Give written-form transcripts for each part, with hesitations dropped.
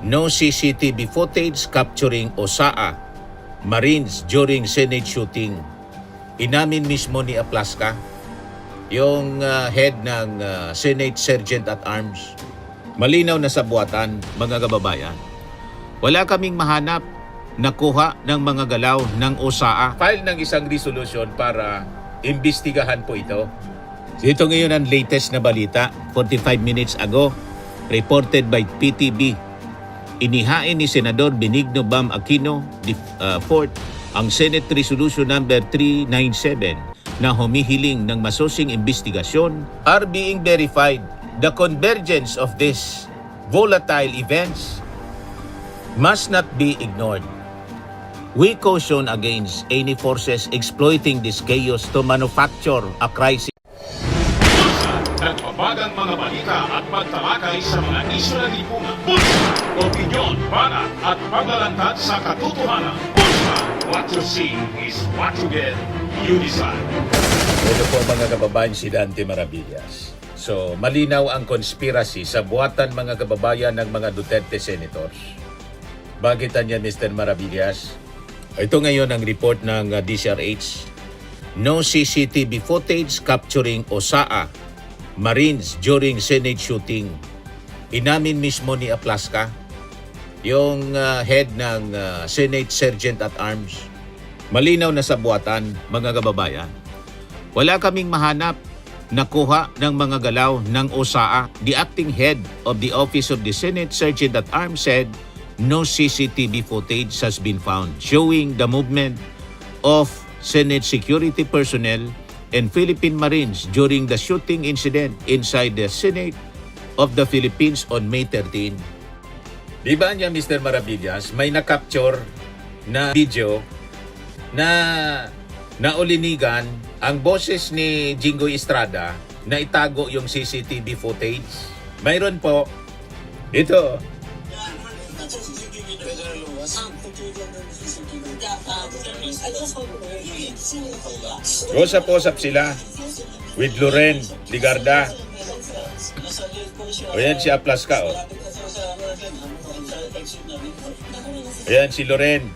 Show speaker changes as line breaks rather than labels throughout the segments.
No CCTV footage capturing OSAA Marines during Senate shooting. Inamin mismo ni Aplaska, yung head ng Senate Sergeant at Arms. Malinaw na sa buwatan, mga kababayan. Wala kaming mahanap na kuha ng mga galaw ng OSAA. File ng isang resolution para imbestigahan po ito. Ito ngayon ang latest na balita, 45 minutes ago, reported by PTV. Inihain ni Senador Benigno Bam Aquino IV ang Senate Resolution number 397 na humihiling ng masusing investigasyon are being verified. The convergence of these volatile events must not be ignored. We caution against any forces exploiting this chaos to manufacture a crisis.
Nagbabagang mga balita at pagtalakay sa mga isyu ng lipunan. Bulsa! Opinyon, banat at paglalantad sa katotohanan. Bulsa! What you see is what you get. You decide.
Ito po mga kababayan, si Dante Maravillas. So, malinaw ang conspiracy sa buhatan mga kababayan ng mga Duterte senators. Bakit niya, Mr. Maravillas? Ito ngayon ang report ng DCRH. No CCTV footage capturing OSAA Marines during Senate shooting. Inamin mismo ni Aplaska, yung head ng Senate Sergeant at Arms. Malinaw na sa buwatan, mga kababayan. Wala kaming mahanap na kuha ng mga galaw ng OSAA. The acting head of the Office of the Senate Sergeant at Arms said no CCTV footage has been found showing the movement of Senate security personnel and Philippine Marines during the shooting incident inside the Senate of the Philippines on May 13. Di ba niya, Mr. Maravillas, may na-capture na video na naulinigan ang boses ni Jinggoy Estrada na itago yung CCTV footage? Mayroon po. Ito. Usap-usap sila with Loren Ligarda. O yan si Aplaska, o. Ayan si Loren.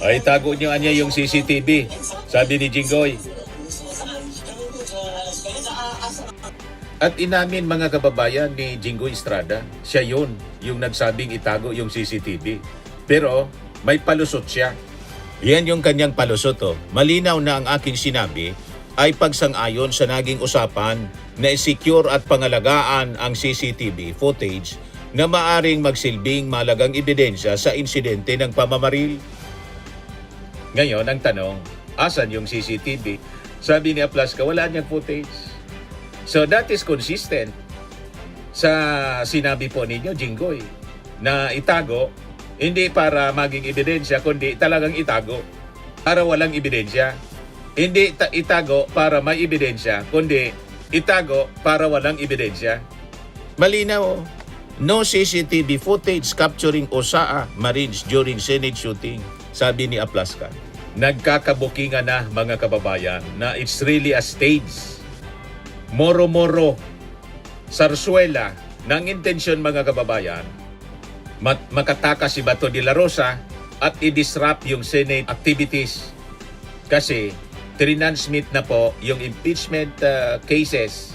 Ay, tago niyo anya yung CCTV, sabi ni Jinggoy. At inamin mga kababayan ni Jinggoy Estrada, siya yun, yung nagsabing itago yung CCTV. Pero may palusot siya. Yan yung kanyang palusot. Oh. Malinaw na ang aking sinabi ay pagsang-ayon sa naging usapan na i-secure at pangalagaan ang CCTV footage na maaring magsilbing malagang ebidensya sa insidente ng pamamaril. Ngayon, ang tanong, asan yung CCTV? Sabi ni Aplaska, wala niyang footage. So that is consistent sa sinabi po ninyo, Jinggoy, na itago, hindi para maging ebidensya, kundi talagang itago para walang ebidensya. Hindi itago para may ebidensya, kundi itago para walang ebidensya. Malinaw, no CCTV footage capturing OSAA Marines during Senate shooting, sabi ni Aplaska. Nagkakabukingan na mga kababayan na it's really a stage. Moro-moro, sarsuela ng intensyon mga kababayan, makatakas si Bato de la Rosa at i-disrupt yung Senate activities kasi trinansmit na po yung impeachment cases,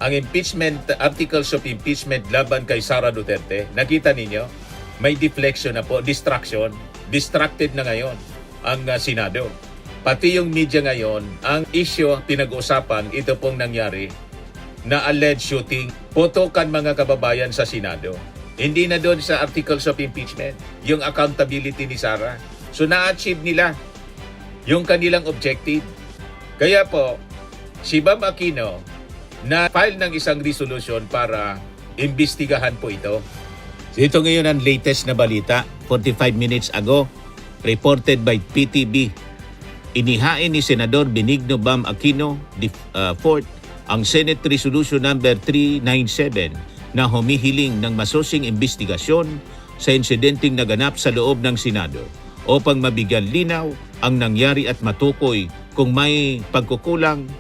ang impeachment articles of impeachment laban kay Sara Duterte. Nakita ninyo, may deflection na po, distraction, distracted na ngayon ang Senado. Pati yung media ngayon, ang issue pinag-uusapan, ito pong nangyari na alleged shooting, putukan mga kababayan sa Senado. Hindi na doon sa articles of impeachment, yung accountability ni Sara. So na-achieve nila yung kanilang objective. Kaya po, si Bam Aquino na file ng isang resolution para imbestigahan po ito. Ito ngayon ang latest na balita, 45 minutes ago, reported by PTV. Inihain ni Senador Benigno Bam Aquino IV ang Senate Resolution number 397 na humihiling ng masusing investigasyon sa insidenteng naganap sa loob ng Senado upang mabigyan linaw ang nangyari at matukoy kung may pagkukulang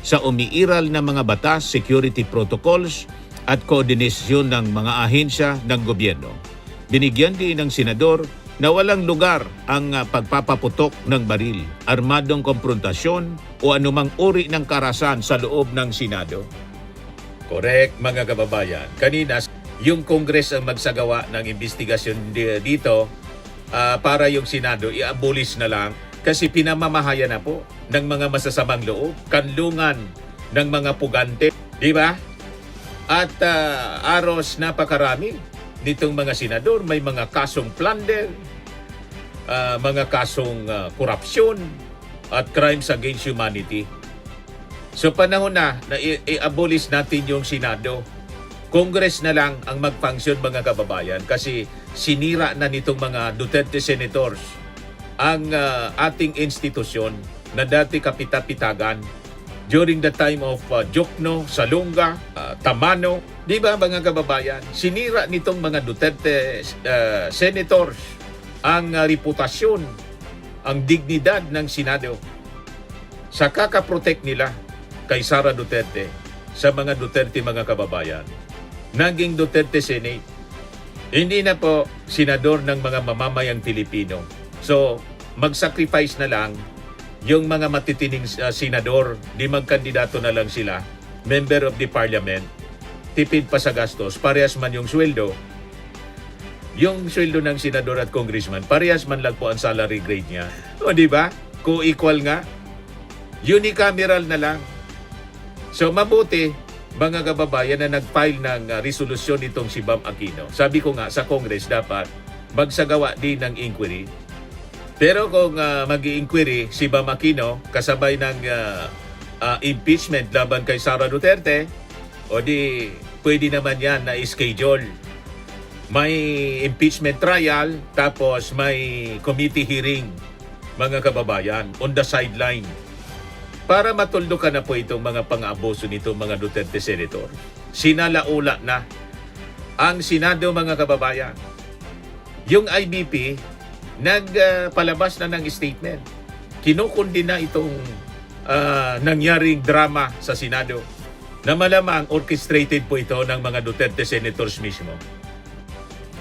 sa umiiral na mga batas, security protocols at koordinasyon ng mga ahensya ng gobyerno. Binigyan din ng senador na walang lugar ang pagpapaputok ng baril, armadong konfrontasyon o anumang uri ng karahasan sa loob ng Senado. Correct, mga kababayan. Kanina, yung Congress ang magsagawa ng investigasyon dito para yung Senado i-abolish na lang kasi pinamamahaya na po ng mga masasamang loob, kanlungan ng mga pugante, di ba? At aros napakarami nitong mga senador, may mga kasong plunder, mga kasong korupsyon at crimes against humanity. So panahon na i-abolish natin yung Senado. Congress na lang ang mag-function, mga kababayan, kasi sinira na nitong mga Duterte senators ang ating institusyon na dati kapitapitagan during the time of Jokno, Salonga, Tamano. Di ba, mga kababayan? Sinira nitong mga Duterte senators ang reputasyon, ang dignidad ng Senado sa kakaprotect nila kay Sara Duterte, sa mga Duterte, mga kababayan. Naging Duterte Senate, hindi na po senador ng mga mamamayang Pilipino. So, mag-sacrifice na lang yung mga matitining senador, di magkandidato na lang sila, member of the parliament, tipid pa sa gastos, parehas man yung sweldo. Yung sweldo ng senador at congressman, parehas man lang po ang salary grade niya. O di ba? Co-equal nga. Unicameral na lang. So mabuti, mga kababayan, na nag-file ng resolusyon itong si Bam Aquino. Sabi ko nga, sa Congress dapat magsagawa din ng inquiry. Pero kung mag-i-inquiry si Bam Aquino kasabay ng impeachment laban kay Sara Duterte, o di pwede naman yan na schedule. May impeachment trial, tapos may committee hearing, mga kababayan, on the sideline. Para matuldukan na po itong mga pang-abuso nito, mga Duterte senator. Sinalaula na ang Senado, mga kababayan. Yung IBP, nagpalabas na ng statement. Kinukundi na itong nangyaring drama sa Senado na malamang orchestrated po ito ng mga Duterte senators mismo.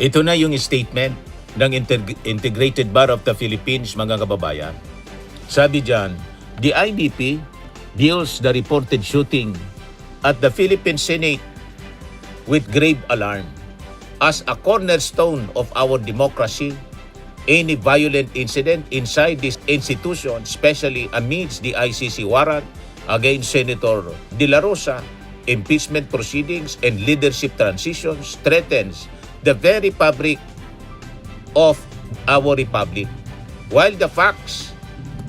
Ito na yung statement ng Integrated Bar of the Philippines, mga kababayan. Sabi dyan, the IBP views the reported shooting at the Philippine Senate with grave alarm. As a cornerstone of our democracy, any violent incident inside this institution, especially amidst the ICC warrant against Senator De La Rosa, impeachment proceedings and leadership transitions, threatens the very fabric of our republic. While the facts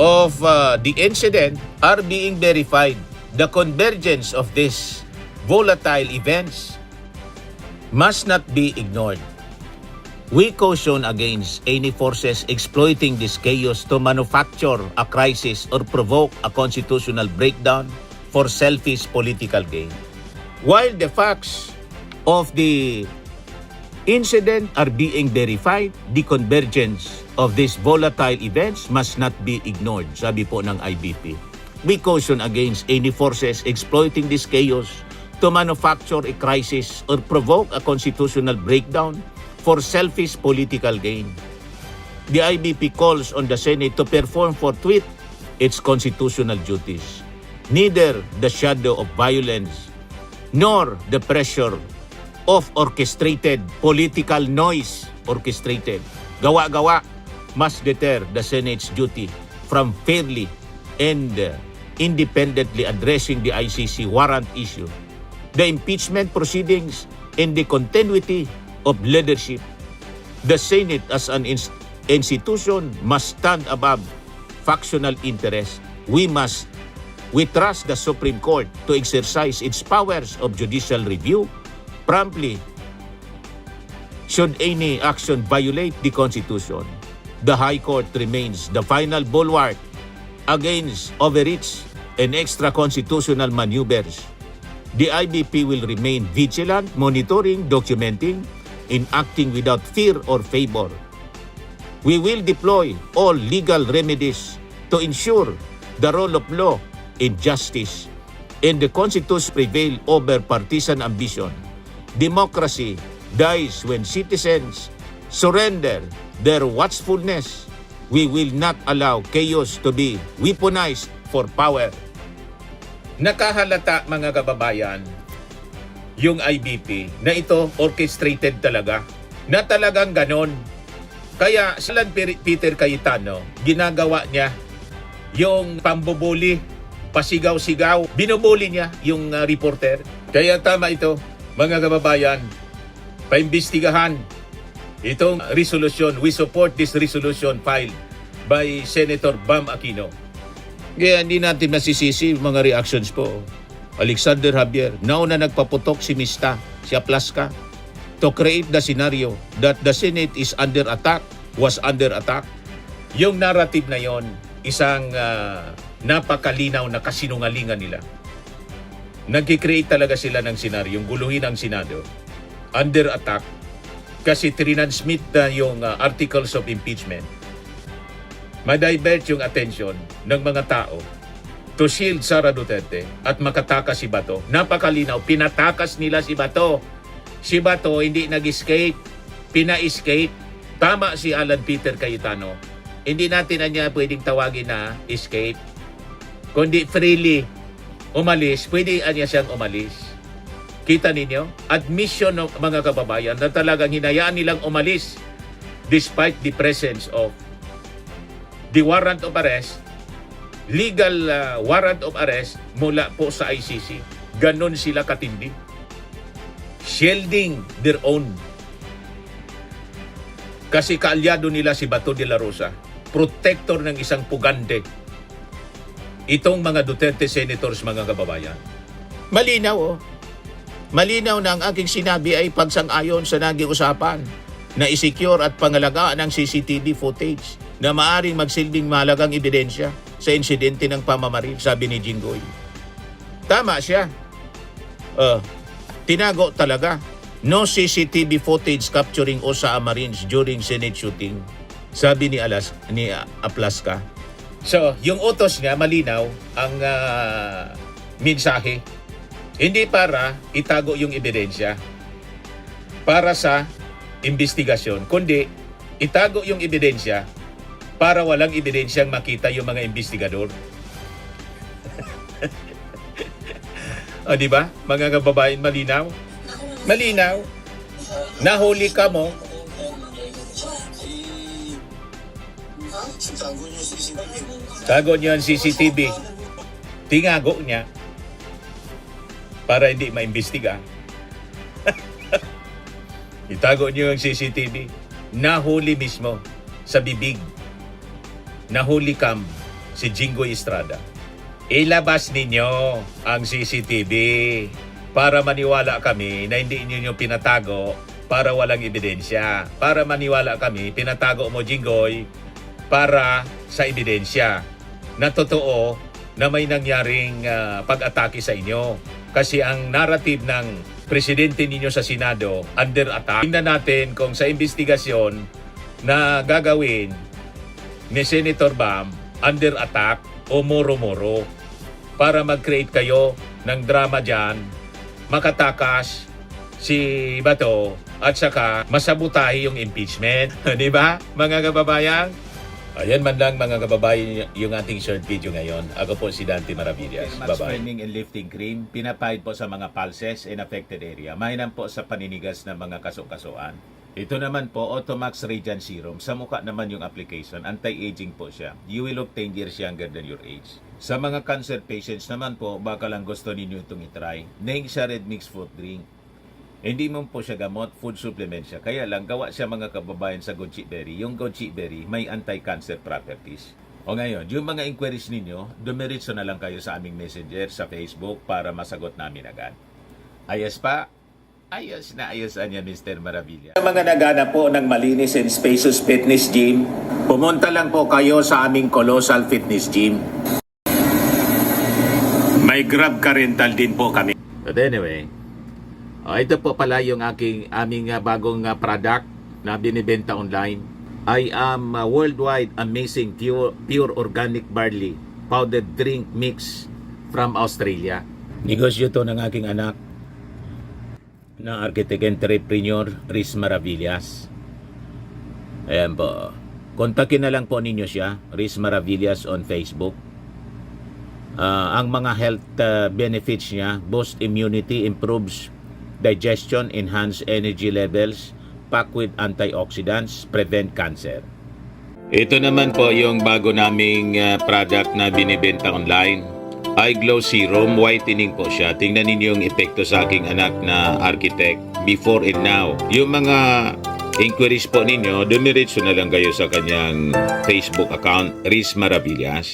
of the incident are being verified, the convergence of these volatile events must not be ignored. We caution against any forces exploiting this chaos to manufacture a crisis or provoke a constitutional breakdown for selfish political gain. While the facts of the incident are being verified, the convergence of these volatile events must not be ignored, sabi po ng IBP. We caution against any forces exploiting this chaos to manufacture a crisis or provoke a constitutional breakdown for selfish political gain. The IBP calls on the Senate to perform forthwith its constitutional duties. Neither the shadow of violence nor the pressure of orchestrated political noise, gawa-gawa, must deter the Senate's duty from fairly and independently addressing the ICC warrant issue, the impeachment proceedings, and the continuity of leadership. The Senate as an institution must stand above factional interest. We trust the Supreme Court to exercise its powers of judicial review promptly should any action violate the Constitution. The High Court remains the final bulwark against overreach and extra-constitutional maneuvers. The IBP will remain vigilant, monitoring, documenting, and acting without fear or favor. We will deploy all legal remedies to ensure the rule of law and justice and the Constitution prevail over partisan ambition. Democracy dies when citizens surrender their watchfulness. We will not allow chaos to be weaponized for power. Nakahalata mga kababayan, yung IBP na ito orchestrated talaga, na talagang ganon. Kaya Alan Peter Cayetano, ginagawa niya yung pambubuli, pasigaw-sigaw, binubuli niya yung reporter. Kaya tama ito, mga kababayan, paimbestigahan itong resolution. We support this resolution filed by Senator Bam Aquino. Kaya hindi natin masisisi mga reactions po. Alexander Javier, nauna nagpaputok si Mista, si Aplaska, to create the scenario that the Senate is under attack, was under attack. Yung narrative na yon, isang napakalinaw na kasinungalingan nila. Nag-create talaga sila ng senaryo, yung guluhin ang Senado, under attack, kasi trinansmit na yung articles of impeachment. Ma-divert yung attention ng mga tao to shield Sara Duterte at makatakas si Bato. Napakalinaw, pinatakas nila si Bato. Si Bato hindi nag-escape, pina-escape. Tama si Alan Peter Cayetano. Hindi natin na niya pwedeng tawagin na escape. Kundi freely umalis, pwede niya siyang umalis. Kita ninyo? Admission ng mga kababayan na talagang hinayaan nilang umalis despite the presence of the warrant of arrest, legal warrant of arrest mula po sa ICC. Ganon sila katindi. Shielding their own. Kasi kaalyado nila si Bato de la Rosa, protector ng isang pugande. Itong mga Duterte senators, mga kababayan. Malinaw, oh. Malinaw na ang aking sinabi ay pagsang-ayon sa naging usapan na isecure at pangalagaan ang CCTV footage na maaring magsilbing mahalagang ebidensya sa insidente ng pamamaril, sabi ni Jinggoy. Tama siya. Tinago talaga. No CCTV footage capturing Osa Marines during Senate shooting, sabi ni Aplaska. So, yung utos niya, malinaw ang mensahe. Hindi para itago yung ebidensya para sa investigasyon, kundi itago yung ebidensya para walang ebidensyang makita yung mga investigador. O, di ba? Mga kababayan, malinaw? Malinaw. Nahuli ka mo. Tago niyo ang CCTV. Tingago niya para hindi maimbestiga. Itago niyo ang CCTV. Nahuli mismo sa bibig. Nahuli kam si Jinggoy Estrada. Ilabas ninyo ang CCTV para maniwala kami na hindi niyo pinatago para walang ebidensya. Para maniwala kami, pinatago mo, Jinggoy, para sa ebidensya na totoo na may nangyaring pag-atake sa inyo. Kasi ang narrative ng presidente ninyo sa Senado, under attack. Tingnan natin kung sa investigasyon na gagawin ni Senator Bam, under attack o moro-moro para mag-create kayo ng drama dyan, makatakas si Bato at saka masabutahi yung impeachment. Di ba, mga kababayan? Ayan man lang, mga kababayan, yung ating short video ngayon. Ako po si Dante Maravillas. Bye-bye. Training and lifting cream, pinapahid po sa mga pulses in affected area. Mainam po sa paninigas ng mga kaso-kasuan. Ito naman po, Automax Radiant Serum. Sa mukha naman yung application, anti-aging po siya. You will look 10 years younger than your age. Sa mga cancer patients naman po, baka lang gusto ninyo itong itry. Neng siya red mixed fruit drink. Hindi mo po siya gamot, food supplement siya. Kaya lang, gawa siya mga kababayan sa goji berry. Yung goji berry may anti-cancer properties. O ngayon, yung mga inquiries ninyo, dumiritso na lang kayo sa aming messenger sa Facebook para masagot namin agad. Ayos pa? Ayos na ayos niya, Mr. Maravilla. Sa mga nagana po ng malinis and spacious fitness gym, pumunta lang po kayo sa aming Colossal Fitness Gym. May Grab car rental din po kami. But anyway, ito po pala yung aming bagong product na binibenta online. I am worldwide amazing pure organic barley powdered drink mix from Australia. Negosyo to ng aking anak na architect entrepreneur Riz Maravillas. Ayan po. Kontakin na lang po ninyo siya, Riz Maravillas on Facebook. Ang mga health benefits niya: boost immunity, improves digestion, enhance energy levels, packed with antioxidants, prevent cancer. Ito naman po yung bago naming product na binibenta online. Eye Glow Serum, whitening po siya. Tingnan ninyo yung epekto sa aking anak na architect before and now. Yung mga inquiries po ninyo, dumiretso na lang kayo sa kanyang Facebook account, Riz Maravillas.